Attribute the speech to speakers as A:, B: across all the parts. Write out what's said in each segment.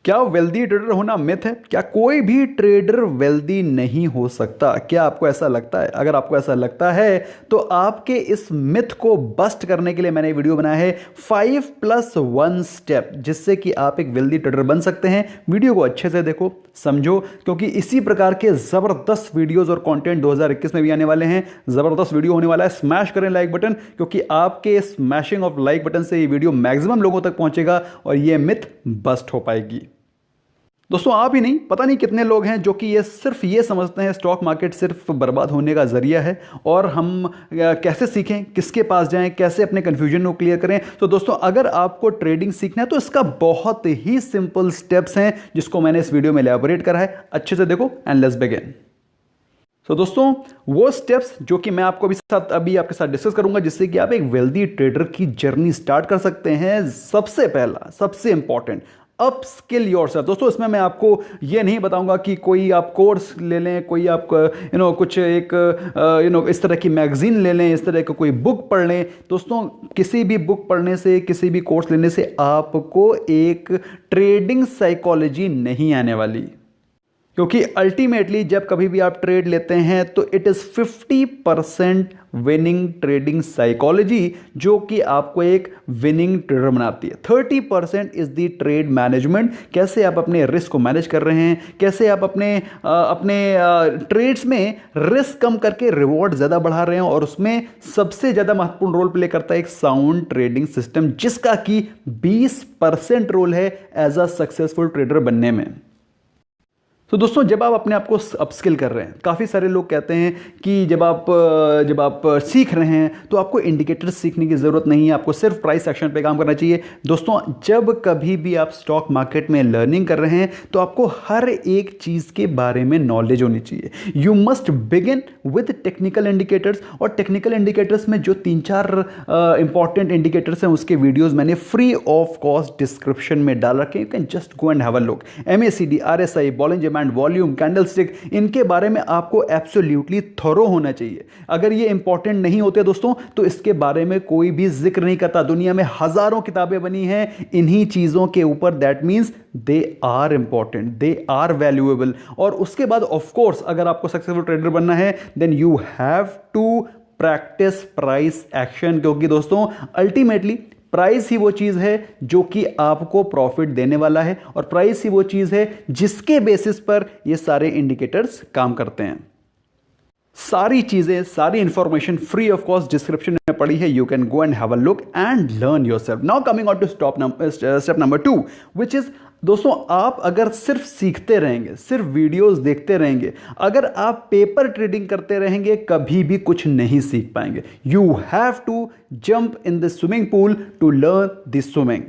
A: क्या wealthy trader होना myth है? क्या कोई भी ट्रेडर वेल्दी नहीं हो सकता? क्या आपको ऐसा लगता है? अगर आपको ऐसा लगता है तो आपके इस मिथ को बस्ट करने के लिए मैंने वीडियो बनाया है 5+1 स्टेप, जिससे कि आप एक वेल्दी ट्रेडर बन सकते हैं। वीडियो को अच्छे से देखो, समझो, क्योंकि इसी प्रकार के जबरदस्त वीडियोस और कंटेंट 2021 में भी आने वाले हैं। जबरदस्त वीडियो होने वाला है। स्मैश करें लाइक बटन, क्योंकि आपके स्मैशिंग ऑफ लाइक बटन से ये वीडियो मैक्सिमम लोगों तक पहुंचेगा और ये मिथ बस्ट हो पाएगी। दोस्तों, आप ही नहीं, पता नहीं कितने लोग हैं जो कि ये सिर्फ ये समझते हैं स्टॉक मार्केट सिर्फ बर्बाद होने का जरिया है और हम कैसे सीखें, किसके पास जाएं, कैसे अपने कंफ्यूजन को क्लियर करें। तो दोस्तों, अगर आपको ट्रेडिंग सीखना है तो इसका बहुत ही सिंपल स्टेप्स हैं जिसको मैंने इस वीडियो में एलैबोरेट करा है। अच्छे से देखो एंड लेट्स बिगिन। तो दोस्तों, वो स्टेप्स जो कि मैं आपको अभी आपके साथ डिस्कस करूंगा, जिससे कि आप एक वेल्दी ट्रेडर की जर्नी स्टार्ट कर सकते हैं। सबसे पहला, सबसे इंपॉर्टेंट, अप स्किल योरसेल्फ। दोस्तों, इसमें मैं आपको ये नहीं बताऊंगा कि कोई आप कोर्स ले लें, कोई आप कुछ एक इस तरह की मैगजीन ले लें, इस तरह का कोई बुक पढ़ लें। दोस्तों, किसी भी बुक पढ़ने से, किसी भी कोर्स लेने से आपको एक ट्रेडिंग साइकोलॉजी नहीं आने वाली, क्योंकि अल्टीमेटली जब कभी भी आप ट्रेड लेते हैं तो it is 50% winning trading psychology जो कि आपको एक विनिंग ट्रेडर बनाती है। 30% इज द ट्रेड मैनेजमेंट। कैसे आप अपने रिस्क को मैनेज कर रहे हैं, कैसे आप अपने ट्रेड्स में रिस्क कम करके रिवॉर्ड ज़्यादा बढ़ा रहे हैं, और उसमें सबसे ज़्यादा महत्वपूर्ण रोल प्ले करता है एक साउंड ट्रेडिंग सिस्टम, जिसका कि 20% रोल है एज अ सक्सेसफुल ट्रेडर बनने में। तो दोस्तों, जब आप अपने आप को अपस्किल कर रहे हैं, काफ़ी सारे लोग कहते हैं कि जब आप सीख रहे हैं तो आपको इंडिकेटर्स सीखने की ज़रूरत नहीं है, आपको सिर्फ प्राइस एक्शन पे काम करना चाहिए। दोस्तों, जब कभी भी आप स्टॉक मार्केट में लर्निंग कर रहे हैं तो आपको हर एक चीज़ के बारे में नॉलेज होनी चाहिए। You must begin with technical indicators, और टेक्निकल इंडिकेटर्स में जो 3-4 इंपॉर्टेंट इंडिकेटर्स हैं उसके वीडियोज़ मैंने फ्री ऑफ कॉस्ट डिस्क्रिप्शन में डाल रखे हैं। You can just go and have a look. MACD, RSI, Bollinger band, volume, candlestick, इनके बारे में आपको एब्सोल्युटली थोरो होना चाहिए। अगर ये इंपॉर्टेंट नहीं होते दोस्तों तो इसके बारे में कोई भी जिक्र नहीं करता। दुनिया में हजारों किताबें बनी हैं इन्हीं चीजों के ऊपर। That means they are important, they are valuable. और उसके बाद ऑफ कोर्स अगर आपको सक्सेसफुल ट्रेडर बनना है then you have to practice price action, क्योंकि दोस्तों अल्टीमेटली प्राइस ही वो चीज़ है जो कि आपको प्रॉफिट देने वाला है, और प्राइस ही वो चीज़ है जिसके बेसिस पर ये सारे इंडिकेटर्स काम करते हैं। सारी चीज़ें, सारी information free of cost description में पड़ी है। You can go and have a look and learn yourself. Now coming on to step number 2, which is, दोस्तों, आप अगर सिर्फ सीखते रहेंगे, सिर्फ वीडियोस देखते रहेंगे, अगर आप पेपर ट्रेडिंग करते रहेंगे, कभी भी कुछ नहीं सीख पाएंगे। You have to jump in the swimming pool to learn the swimming.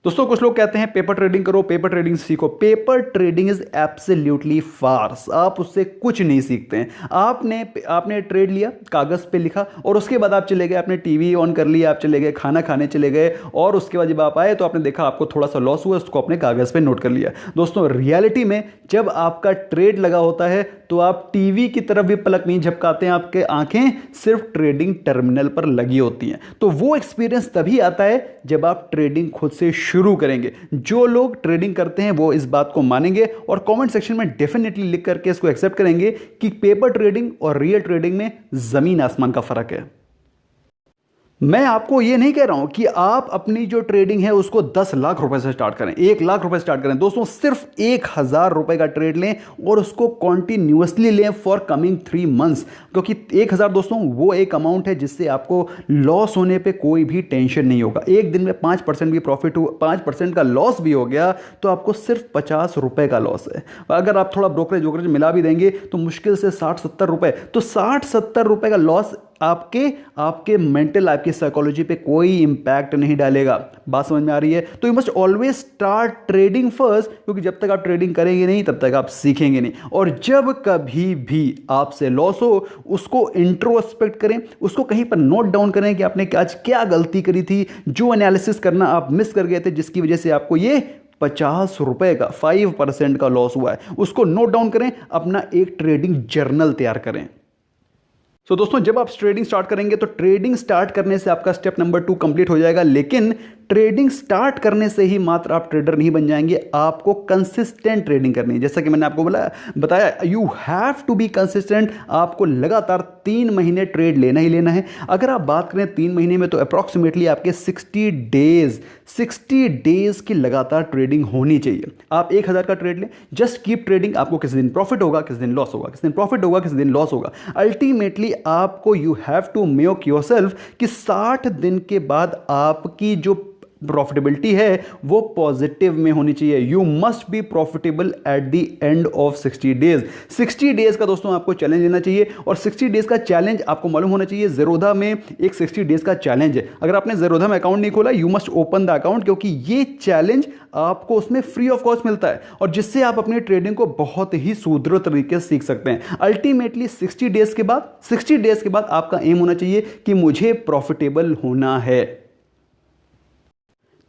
A: दोस्तों, कुछ लोग कहते हैं पेपर ट्रेडिंग करो, पेपर ट्रेडिंग सीखो। Paper trading is absolutely farce. आप उससे कुछ नहीं सीखते हैं। आपने ट्रेड लिया, कागज पे लिखा, और उसके बाद आप चले गए, आपने टीवी ऑन कर लिया, आप चले गए खाना खाने चले गए, और उसके बाद जब आप आए तो आपने देखा आपको थोड़ा सा लॉस हुआ, उसको अपने कागज पे नोट कर लिया। दोस्तों, रियलिटी में जब आपका ट्रेड लगा होता है तो आप टीवी की तरफ भी पलक नहीं झपकाते हैं, आपके आंखें सिर्फ ट्रेडिंग टर्मिनल पर लगी होती हैं। तो वो एक्सपीरियंस तभी आता है जब आप ट्रेडिंग खुद से शुरू करेंगे। जो लोग ट्रेडिंग करते हैं वो इस बात को मानेंगे और कमेंट सेक्शन में डेफिनेटली लिख करके इसको एक्सेप्ट करेंगे कि पेपर ट्रेडिंग और रियल ट्रेडिंग में जमीन आसमान का फर्क है। मैं आपको यह नहीं कह रहा हूं कि आप अपनी जो ट्रेडिंग है उसको 10 लाख रुपए से स्टार्ट करें, 1 लाख रुपए स्टार्ट करें। दोस्तों, सिर्फ 1000 रुपए का ट्रेड लें और उसको कॉन्टिन्यूसली लें फॉर कमिंग 3 मंथ्स, क्योंकि 1000 दोस्तों वो एक अमाउंट है जिससे आपको लॉस होने पे कोई भी टेंशन नहीं होगा। एक दिन में 5% भी प्रॉफिट हो, 5% का लॉस भी हो गया तो आपको सिर्फ 50 रुपए का लॉस है। अगर आप थोड़ा ब्रोकरेज मिला भी देंगे तो मुश्किल से 60-70 रुपए, तो 60-70 रुपए का लॉस आपके मेंटल, आपकी साइकोलॉजी पे कोई इंपैक्ट नहीं डालेगा। बात समझ में आ रही है? तो you must always start trading first, क्योंकि जब तक आप ट्रेडिंग करेंगे नहीं तब तक आप सीखेंगे नहीं। और जब कभी भी आपसे लॉस हो उसको इंट्रोस्पेक्ट करें, उसको कहीं पर नोट डाउन करें कि आपने आज क्या गलती करी थी, जो एनालिसिस करना आप मिस कर गए थे, जिसकी वजह से आपको ये 50 रुपए का 5% का लॉस हुआ है। उसको नोट डाउन करें, अपना एक ट्रेडिंग जर्नल तैयार करें। दोस्तों, जब आप ट्रेडिंग स्टार्ट करेंगे तो ट्रेडिंग स्टार्ट करने से आपका स्टेप नंबर 2 कंप्लीट हो जाएगा, लेकिन ट्रेडिंग स्टार्ट करने से ही मात्र आप ट्रेडर नहीं बन जाएंगे, आपको कंसिस्टेंट ट्रेडिंग करनी है। जैसा कि मैंने आपको बताया, you have to be consistent. आपको लगातार 3 महीने ट्रेड लेना ही लेना है। अगर आप बात करें 3 महीने में, तो अप्रॉक्सीमेटली आपके 60 डेज की लगातार ट्रेडिंग होनी चाहिए। आप 1000 का ट्रेड लें, जस्ट कीप ट्रेडिंग। आपको किसी दिन प्रॉफिट होगा, किसी दिन लॉस होगा, किसी दिन प्रॉफिट होगा, किसी दिन लॉस होगा। अल्टीमेटली आपको you have to make yourself कि 60 दिन के बाद आपकी जो प्रॉफिटेबिलिटी है वो पॉजिटिव में होनी चाहिए। You must be profitable eight the end of 60 days. 60 days का दोस्तों आपको चैलेंज लेना चाहिए, और 60 डेज का चैलेंज आपको मालूम होना चाहिए। ज़ेरोधा में एक 60 डेज का चैलेंज है। अगर आपने ज़ेरोधा में अकाउंट नहीं खोला, you must open the account, क्योंकि ये चैलेंज आपको उसमें फ्री ऑफ कॉस्ट मिलता है, और जिससे आप अपनी ट्रेडिंग को बहुत ही सुदृढ़ तरीके से सीख सकते हैं। अल्टीमेटली 60 डेज के बाद आपका एम होना चाहिए कि मुझे प्रॉफिटेबल होना है।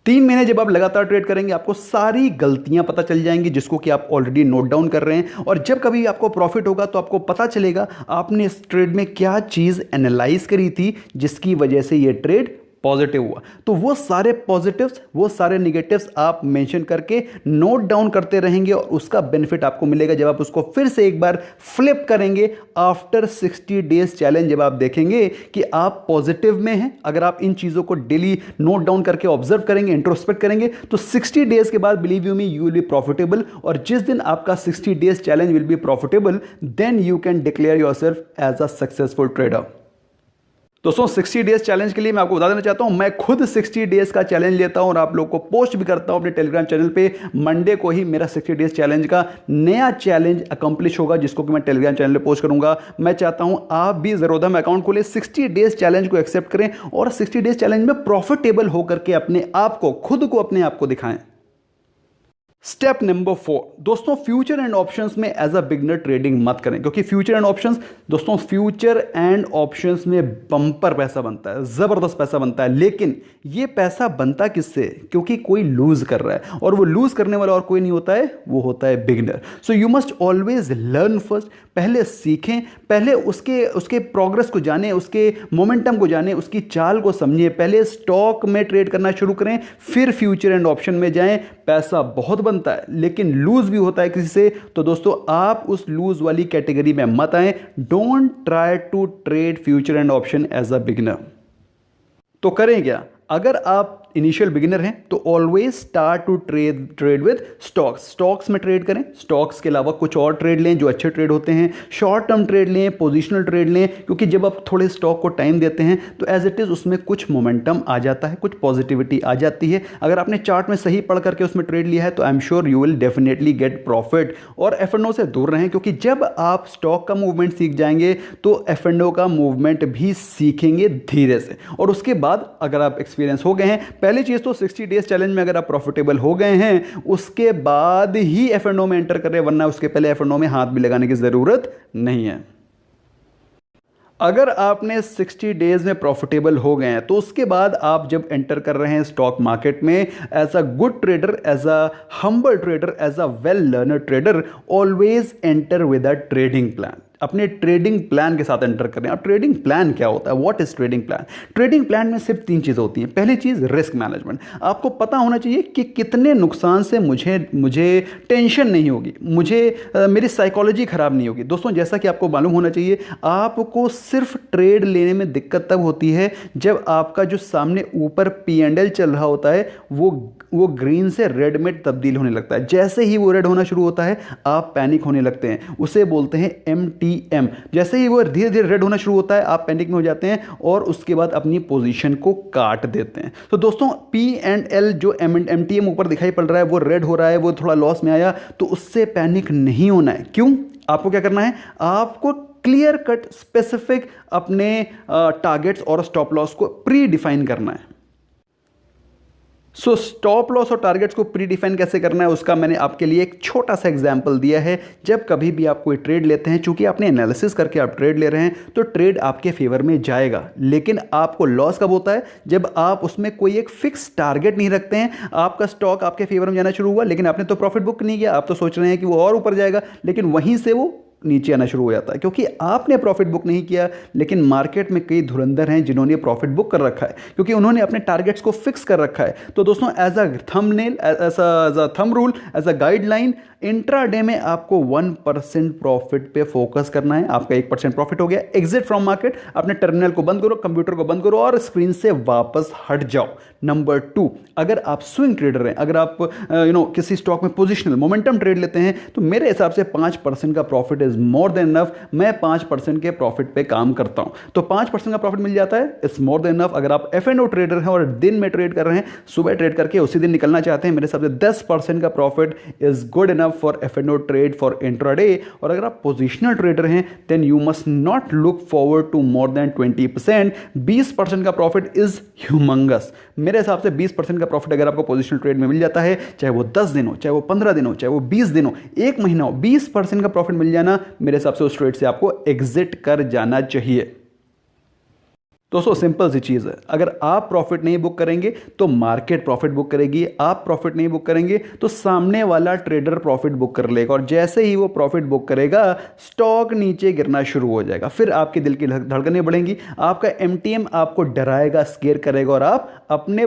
A: 3 महीने जब आप लगातार ट्रेड करेंगे, आपको सारी गलतियां पता चल जाएंगी जिसको कि आप ऑलरेडी नोट डाउन कर रहे हैं, और जब कभी आपको प्रॉफिट होगा तो आपको पता चलेगा आपने इस ट्रेड में क्या चीज़ एनालाइज करी थी जिसकी वजह से ये ट्रेड पॉजिटिव हुआ। तो वो सारे पॉजिटिव्स, वो सारे निगेटिव्स आप मेंशन करके नोट डाउन करते रहेंगे, और उसका बेनिफिट आपको मिलेगा जब आप उसको फिर से एक बार फ्लिप करेंगे आफ्टर 60 डेज चैलेंज। जब आप देखेंगे कि आप पॉजिटिव में हैं, अगर आप इन चीज़ों को डेली नोट डाउन करके ऑब्जर्व करेंगे, इंट्रोस्पेक्ट करेंगे, तो 60 डेज के बाद believe you me, you will be profitable. और जिस दिन आपका 60 days challenge will be profitable, then you can declare yourself as a successful trader. दोस्तों 60 डेज चैलेंज के लिए मैं आपको बता देना चाहता हूं, मैं खुद 60 डेज का चैलेंज लेता हूं और आप लोग को पोस्ट भी करता हूं अपने टेलीग्राम चैनल पे। मंडे को ही मेरा 60 डेज चैलेंज का नया चैलेंज अकम्प्लिश होगा, जिसको कि मैं टेलीग्राम चैनल पे पोस्ट करूंगा। मैं चाहता हूं आप भी ज़ेरोधा में अकाउंट खोलें, 60 डेज चैलेंज को एक्सेप्ट करें, और 60 डेज चैलेंज में प्रॉफिटेबल होकर के अपने आप को, खुद को अपने आप को दिखाएं। स्टेप नंबर 4 दोस्तों, फ्यूचर एंड ऑप्शंस में एज अ बिगनर ट्रेडिंग मत करें, क्योंकि फ्यूचर एंड ऑप्शंस, दोस्तों फ्यूचर एंड ऑप्शंस में बम्पर पैसा बनता है, जबरदस्त पैसा बनता है। लेकिन ये पैसा बनता किससे? क्योंकि कोई लूज कर रहा है, और वो लूज करने वाला और कोई नहीं होता है, वो होता है beginner. So you must always learn first. पहले सीखें, पहले उसके प्रोग्रेस को जानें, उसके मोमेंटम को जानें, उसकी चाल को समझें। पहले स्टॉक में ट्रेड करना शुरू करें, फिर फ्यूचर एंड ऑप्शन में जाएं। पैसा बहुत बनता है, लेकिन लूज भी होता है किसी से, तो दोस्तों आप उस लूज वाली कैटेगरी में मत आएं। Don't try to trade future and option as a beginner. तो करें क्या? अगर आप इनिशियल बिगिनर हैं तो always start to trade with stocks में ट्रेड करें। स्टॉक्स के अलावा कुछ और ट्रेड लें जो अच्छे ट्रेड होते हैं। शॉर्ट टर्म ट्रेड लें, पोजिशनल ट्रेड लें, क्योंकि जब आप थोड़े स्टॉक को टाइम देते हैं तो एज इट इज़ उसमें कुछ मोमेंटम आ जाता है, कुछ पॉजिटिविटी आ जाती है। अगर आपने चार्ट में सही पढ़ करके उसमें ट्रेड लिया है तो I am sure you will definitely get profit. और F&O से दूर रहें, क्योंकि जब आप स्टॉक का मूवमेंट सीख जाएंगे तो F&O का मूवमेंट भी सीखेंगे धीरे से। और उसके बाद अगर आप एक्सपीरियंस हो गए हैं, पहली चीज़ तो 60 डेज चैलेंज में अगर आप प्रॉफिटेबल हो गए हैं, उसके बाद ही F&O में एंटर करें, वरना उसके पहले F&O में हाथ भी लगाने की ज़रूरत नहीं है। अगर आपने 60 डेज में प्रॉफिटेबल हो गए हैं तो उसके बाद आप जब एंटर कर रहे हैं स्टॉक मार्केट में as a good trader, as a humble trader, as a well learner trader, always enter with a trading plan. अपने ट्रेडिंग प्लान के साथ एंटर करें। अब ट्रेडिंग प्लान क्या होता है? What is trading plan? Trading plan में सिर्फ 3 चीज़ें होती हैं। पहली चीज़ रिस्क मैनेजमेंट। आपको पता होना चाहिए कि कितने नुकसान से मुझे टेंशन नहीं होगी, मेरी साइकोलॉजी खराब नहीं होगी। दोस्तों जैसा कि आपको मालूम होना चाहिए, आपको सिर्फ ट्रेड लेने में दिक्कत तब होती है जब आपका जो सामने ऊपर P&L चल रहा होता है वो ग्रीन से रेड में तब्दील होने लगता है। जैसे ही वो रेड होना शुरू होता है आप पैनिक होने लगते हैं, उसे बोलते हैं MTM। जैसे ही वो धीरे धीरे रेड होना शुरू होता है आप पैनिक में हो जाते हैं और उसके बाद अपनी पोजीशन को काट देते हैं। तो दोस्तों P&L जो MTM ऊपर दिखाई पड़ रहा है, वो रेड हो रहा है, वो थोड़ा लॉस में आया, तो उससे पैनिक नहीं होना है। क्यों? आपको क्या करना है? आपको क्लियर कट स्पेसिफिक अपने टारगेट्स और स्टॉप लॉस को प्री डिफाइन करना है। स्टॉप लॉस और टारगेट्स को प्री डिफाइन कैसे करना है उसका मैंने आपके लिए एक छोटा सा एग्जांपल दिया है। जब कभी भी आप कोई ट्रेड लेते हैं, चूंकि आपने एनालिसिस करके आप ट्रेड ले रहे हैं तो ट्रेड आपके फेवर में जाएगा, लेकिन आपको लॉस कब होता है? जब आप उसमें कोई एक फिक्स टारगेट नहीं रखते हैं। आपका स्टॉक आपके फेवर में जाना शुरू हुआ, लेकिन आपने तो प्रॉफिट बुक नहीं किया, आप तो सोच रहे हैं कि वो और ऊपर जाएगा, लेकिन वहीं से वो नीचे आना शुरू हो जाता है, क्योंकि आपने प्रॉफिट बुक नहीं किया। लेकिन मार्केट में कई धुरंधर हैं जिन्होंने प्रॉफिट बुक कर रखा है, क्योंकि उन्होंने अपने टारगेट्स को फिक्स कर रखा है। तो दोस्तों, as a thumbnail, as a thumb rule, as a guideline, intraday में आपको 1% प्रॉफिट पे फोकस करना है। आपका 1% प्रॉफिट हो गया, एग्जिट फ्रॉम मार्केट, अपने टर्मिनल को बंद करो, कंप्यूटर को बंद करो और स्क्रीन से वापस हट जाओ। नंबर 2, अगर आप स्विंग ट्रेडर हैं, अगर आप किसी स्टॉक में पोजिशनल मोमेंटम ट्रेड लेते हैं, तो मेरे हिसाब से 5% का profit is more than enough. मैं 5% के प्रॉफिट पे काम करता हूं, तो 5% का प्रॉफिट मिल जाता है, इट्स मोर देन इनफ। अगर आप F&O ट्रेडर हैं और दिन में ट्रेड कर रहे हैं, सुबह ट्रेड करके उसी दिन निकलना चाहते हैं, मेरे हिसाब से 10% का profit is good enough for F&O trade for intraday. और अगर आप पोजिशनल ट्रेडर हैं, then you must not look forward to more than 20%। 20% का प्रॉफिट इज ह्यूमंगस। मेरे हिसाब से 20% का प्रॉफिट अगर आपको पोजिशनल ट्रेड में मिल जाता है, चाहे वो 10 दिन हो, चाहे वो 15 दिन हो, चाहे वो 20 दिन हो, 1 महीना हो, 20% का प्रॉफिट मिल जाना, मेरे हिसाब से उस ट्रेड से आपको एग्जिट कर जाना चाहिए। दोस्तों, सिंपल सी चीज़ है, अगर आप प्रॉफिट नहीं बुक करेंगे तो मार्केट प्रॉफिट बुक करेगी, आप प्रॉफिट नहीं बुक करेंगे तो सामने वाला ट्रेडर प्रॉफिट बुक कर लेगा, और जैसे ही वो प्रॉफिट बुक करेगा, स्टॉक नीचे गिरना शुरू हो जाएगा। फिर आपके दिल की धड़कनें बढ़ेंगी, आपका MTM आपको डराएगा, स्केयर करेगा, और आप अपने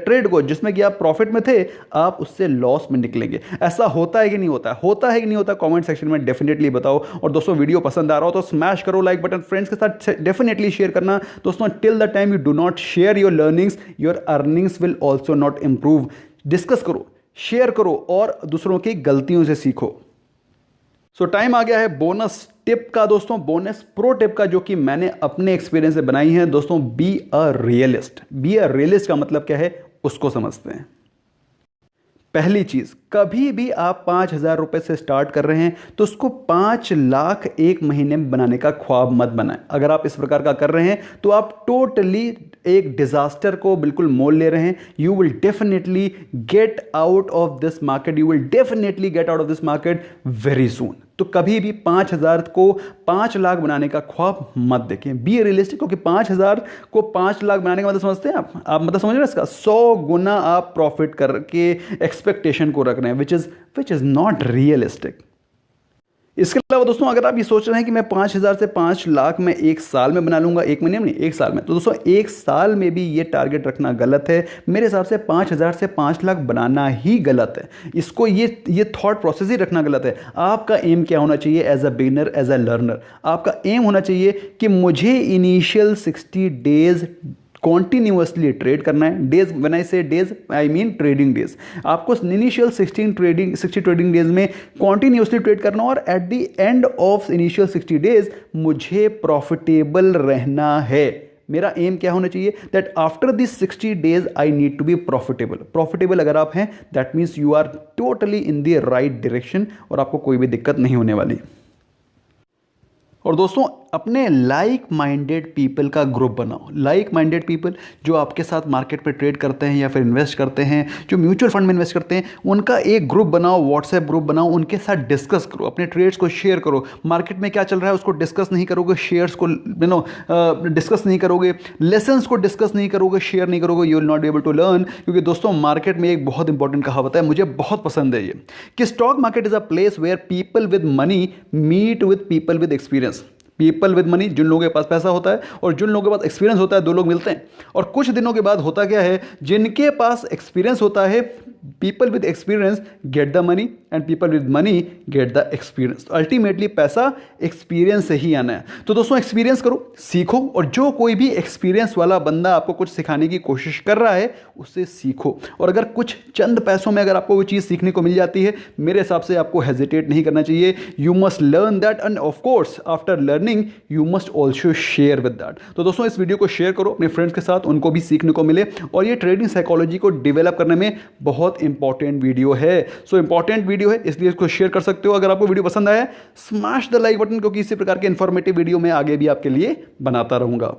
A: ट्रेड को, जिसमें कि आप प्रॉफिट में थे, आप उससे लॉस में निकलेंगे। ऐसा होता है कि नहीं होता? होता है कि नहीं होता? कमेंट सेक्शन में डेफिनेटली बताओ। और दोस्तों, वीडियो पसंद आ रहा हो तो स्मैश करो लाइक बटन, फ्रेंड्स के साथ डेफिनेटली शेयर करना। दोस्तों, till the time you do not share your learnings, your earnings will also not improve. Discuss करो, शेयर करो और दूसरों की गलतियों से सीखो। सो टाइम आ गया है बोनस टिप का दोस्तों, बोनस प्रो टिप का, जो कि मैंने अपने एक्सपीरियंस से बनाई है। दोस्तों, be a realist. Be a realist का मतलब क्या है, उसको समझते हैं। पहली चीज, कभी भी आप 5,000 रुपए से स्टार्ट कर रहे हैं तो उसको 5 लाख एक महीने में बनाने का ख्वाब मत बनाएं। अगर आप इस प्रकार का कर रहे हैं तो आप टोटली एक डिजास्टर को बिल्कुल मोल ले रहे हैं। You will definitely get out of this market, you will definitely get out of this market very soon. तो कभी भी 5,000 को 5 लाख बनाने का ख्वाब मत देखें। बी रियलिस्टिक, क्योंकि 5,000 को 5 लाख बनाने का मतलब समझते हैं आप मतलब समझ रहे हैं इसका 100 गुना आप प्रॉफिट करके एक्सपेक्टेशन को रख रहे हैं, विच इज नॉट रियलिस्टिक। इसके अलावा दोस्तों, अगर आप ये सोच रहे हैं कि मैं 5,000 से 5 लाख में एक साल में बना लूंगा, एक महीने में नहीं, एक साल में, तो दोस्तों एक साल में भी ये टारगेट रखना गलत है। मेरे हिसाब से 5,000 से 5 लाख बनाना ही गलत है। इसको ये थॉट प्रोसेस ही रखना गलत है। आपका एम क्या होना चाहिए? As a beginner, as a learner, आपका एम होना चाहिए कि मुझे इनिशियल 60 डेज कॉन्टिन्यूसली ट्रेड करना है। Days, when I say days, I mean trading days. आपको इनिशियल 60 ट्रेडिंग डेज में कॉन्टिन्यूसली ट्रेड करना, और at the end of initial 60 days मुझे प्रॉफिटेबल रहना है। मेरा एम क्या होना चाहिए? That after this 60 days I need to be profitable अगर आप हैं, that means you are totally in the right direction, और आपको कोई भी दिक्कत नहीं होने वाली। और दोस्तों, अपने लाइक माइंडेड पीपल का ग्रुप बनाओ। लाइक माइंडेड पीपल जो आपके साथ मार्केट पे ट्रेड करते हैं या फिर इन्वेस्ट करते हैं, जो म्यूचुअल फंड में इन्वेस्ट करते हैं, उनका एक ग्रुप बनाओ, व्हाट्सएप ग्रुप बनाओ। उनके साथ डिस्कस करो, अपने ट्रेड्स को शेयर करो। मार्केट में क्या चल रहा है उसको डिस्कस नहीं करोगे, शेयर्स को डिस्कस नहीं करोगे, लेसन्स को डिस्कस नहीं करोगे, शेयर नहीं करोगे, you will not be able to learn. क्योंकि दोस्तों, मार्केट में एक बहुत इंपॉर्टेंट कहावत है, मुझे बहुत पसंद है ये, कि stock market is a place where people with money meet with people with experience. People with money, जिन लोगों के पास पैसा होता है और जिन लोगों के पास एक्सपीरियंस होता है, दो लोग मिलते हैं। और कुछ दिनों के बाद होता क्या है, जिनके पास एक्सपीरियंस होता है, people with experience get the money and people with money get the experience. Ultimately पैसा एक्सपीरियंस से ही आना है। तो दोस्तों, एक्सपीरियंस करो, सीखो, और जो कोई भी एक्सपीरियंस वाला बंदा आपको कुछ सिखाने की कोशिश कर रहा है, उससे सीखो। और अगर कुछ चंद पैसों में अगर आपको वो चीज़ सीखने को मिल जाती है, मेरे हिसाब से आपको हेजिटेट नहीं करना चाहिए। You must learn that, end of course after learning you must also share with that. तो दोस्तों, इस वीडियो को शेयर करो अपने फ्रेंड्स के साथ, उनको भी सीखने को मिले। और ये ट्रेडिंग साइकोलॉजी को डेवलप करने में बहुत इंपॉर्टेंट वीडियो है। सो इंपॉर्टेंट वीडियो है, इसलिए इसको शेयर कर सकते हो। अगर आपको वीडियो पसंद आया, स्मैश द लाइक बटन, क्योंकि इसी प्रकार के इंफॉर्मेटिव वीडियो मैं आगे भी आपके लिए बनाता रहूंगा।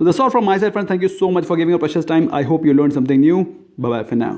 A: So that's all from my side, friends. Thank you so much for giving your precious time. I hope you learned something new. Bye bye for now.